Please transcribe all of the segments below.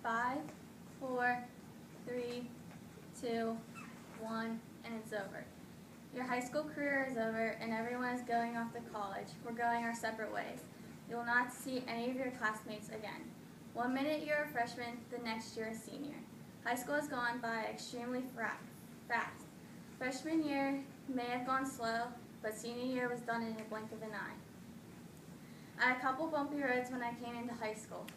5, 4, 3, 2, 1, and it's over. Your high school career is over and everyone is going off to college. We're going our separate ways. You will not see any of your classmates again. One minute you're a freshman, the next you're a senior. High school has gone by extremely fast. Freshman year may have gone slow, but senior year was done in a blink of an eye. I had a couple bumpy roads when I came into high school.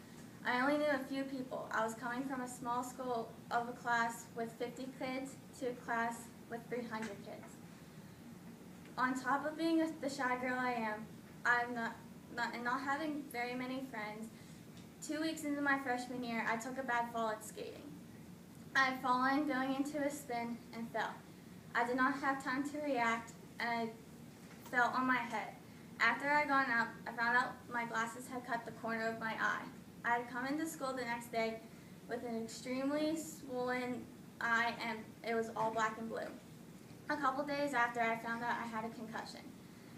I only knew a few people. I was coming from a small school of a class with 50 kids to a class with 300 kids. On top of being the shy girl I am, and not having very many friends, 2 weeks into my freshman year, I took a bad fall at skating. I had fallen going into a spin and fell. I did not have time to react, and I fell on my head. After I got up, I found out my glasses had cut the corner of my eye. I had come into school the next day with an extremely swollen eye, and it was all black and blue. A couple days after, I found out I had a concussion.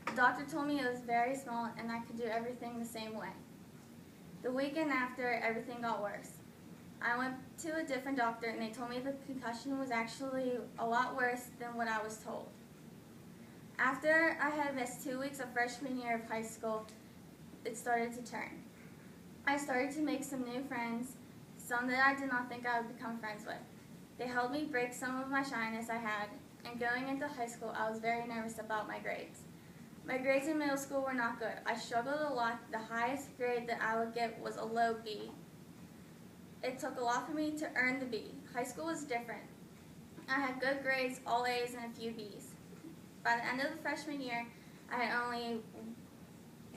The doctor told me it was very small and I could do everything the same way. The weekend after, everything got worse. I went to a different doctor and they told me the concussion was actually a lot worse than what I was told. After I had missed 2 weeks of freshman year of high school, it started to turn. I started to make some new friends, some that I did not think I would become friends with. They helped me break some of my shyness I had, and going into high school, I was very nervous about my grades. My grades in middle school were not good. I struggled a lot. The highest grade that I would get was a low B. It took a lot for me to earn the B. High school was different. I had good grades, all A's and a few B's. By the end of the freshman year, I had only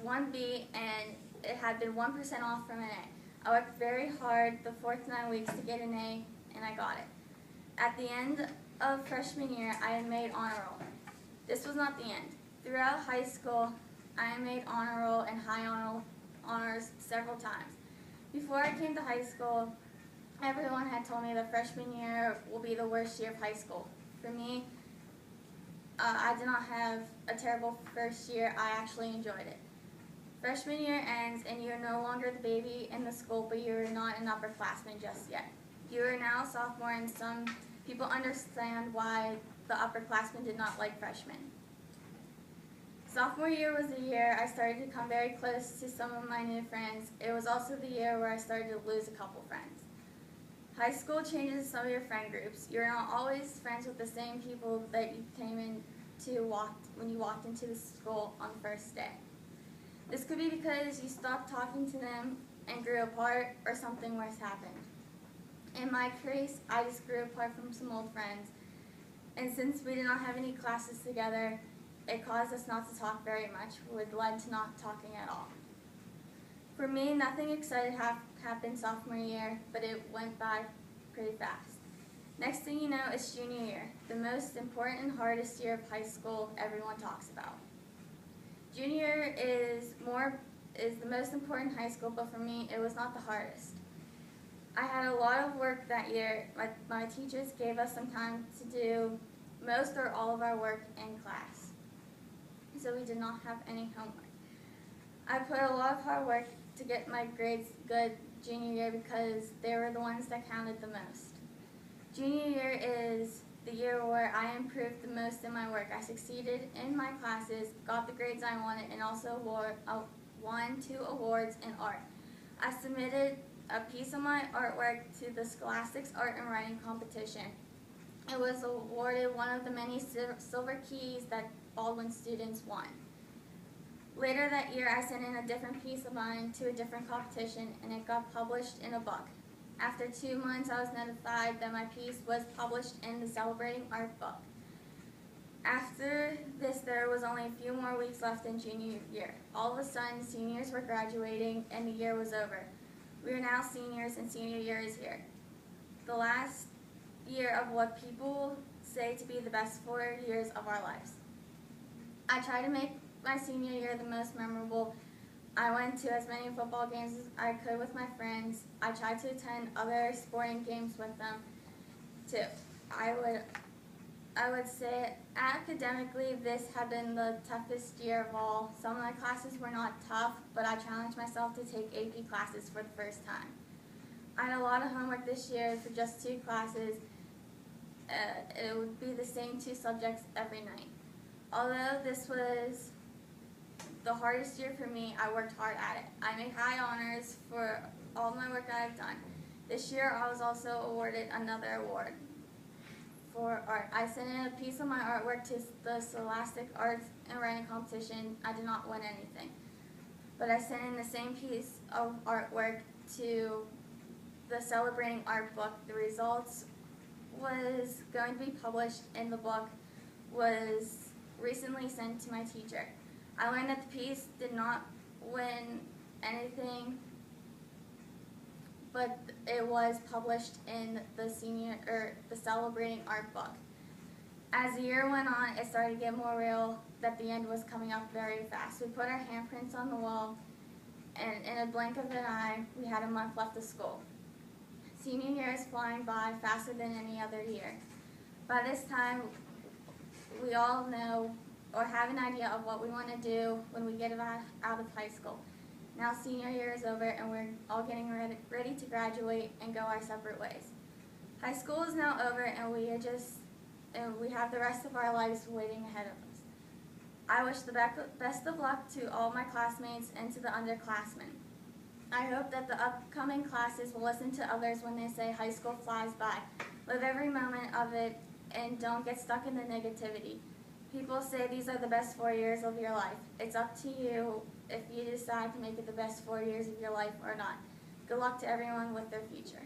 one B and it had been 1% off from an A. I worked very hard the 4 to 9 weeks to get an A and I got it. At the end of freshman year, I had made honor roll. This was not the end. Throughout high school, I had made honor roll and high honors several times. Before I came to high school, everyone had told me that freshman year will be the worst year of high school. For me, I did not have a terrible first year. I actually enjoyed it. Freshman year ends and you're no longer the baby in the school, but you're not an upperclassman just yet. You are now a sophomore and some people understand why the upperclassmen did not like freshmen. Sophomore year was the year I started to come very close to some of my new friends. It was also the year where I started to lose a couple friends. High school changes some of your friend groups. You're not always friends with the same people that you came in when you walked into the school on the first day. This could be because you stopped talking to them and grew apart, or something worse happened. In my case, I just grew apart from some old friends, and since we did not have any classes together, it caused us not to talk very much, which led to not talking at all. For me, nothing exciting happened sophomore year, but it went by pretty fast. Next thing you know, it's junior year, the most important and hardest year of high school everyone talks about. Junior is the most important high school, but for me, it was not the hardest. I had a lot of work that year. My teachers gave us some time to do most or all of our work in class, so we did not have any homework. I put a lot of hard work to get my grades good junior year because they were the ones that counted the most. Junior year is the year where I improved the most in my work. I succeeded in my classes, got the grades I wanted, and also won 2 awards in art. I submitted a piece of my artwork to the Scholastics Art and Writing Competition. It was awarded one of the many silver keys that Baldwin students won. Later that year, I sent in a different piece of mine to a different competition and it got published in a book. After 2 months, I was notified that my piece was published in the Celebrating Art book. After this, there was only a few more weeks left in junior year. All of a sudden, seniors were graduating and the year was over. We are now seniors and senior year is here. The last year of what people say to be the best 4 years of our lives. I tried to make my senior year the most memorable. I went to as many football games as I could with my friends. I tried to attend other sporting games with them too. I would say academically this had been the toughest year of all. Some of my classes were not tough, but I challenged myself to take AP classes for the first time. I had a lot of homework this year for just 2 classes. It would be the same 2 subjects every night. Although this was the hardest year for me, I worked hard at it. I made high honors for all my work that I've done. This year I was also awarded another award for art. I sent in a piece of my artwork to the Scholastic Arts and Writing Competition. I did not win anything. But I sent in the same piece of artwork to the Celebrating Art book. The results was going to be published in the book was recently sent to my teacher. I learned that the piece did not win anything, but it was published in the Celebrating Art book. As the year went on, it started to get more real that the end was coming up very fast. We put our handprints on the wall, and in a blink of an eye, we had a month left of school. Senior year is flying by faster than any other year. By this time, we all know or have an idea of what we want to do when we get out of high school. Now senior year is over and we're all getting ready to graduate and go our separate ways. High school is now over and we have the rest of our lives waiting ahead of us. I wish the best of luck to all my classmates and to the underclassmen. I hope that the upcoming classes will listen to others when they say high school flies by. Live every moment of it and don't get stuck in the negativity. People say these are the best 4 years of your life. It's up to you if you decide to make it the best 4 years of your life or not. Good luck to everyone with their future.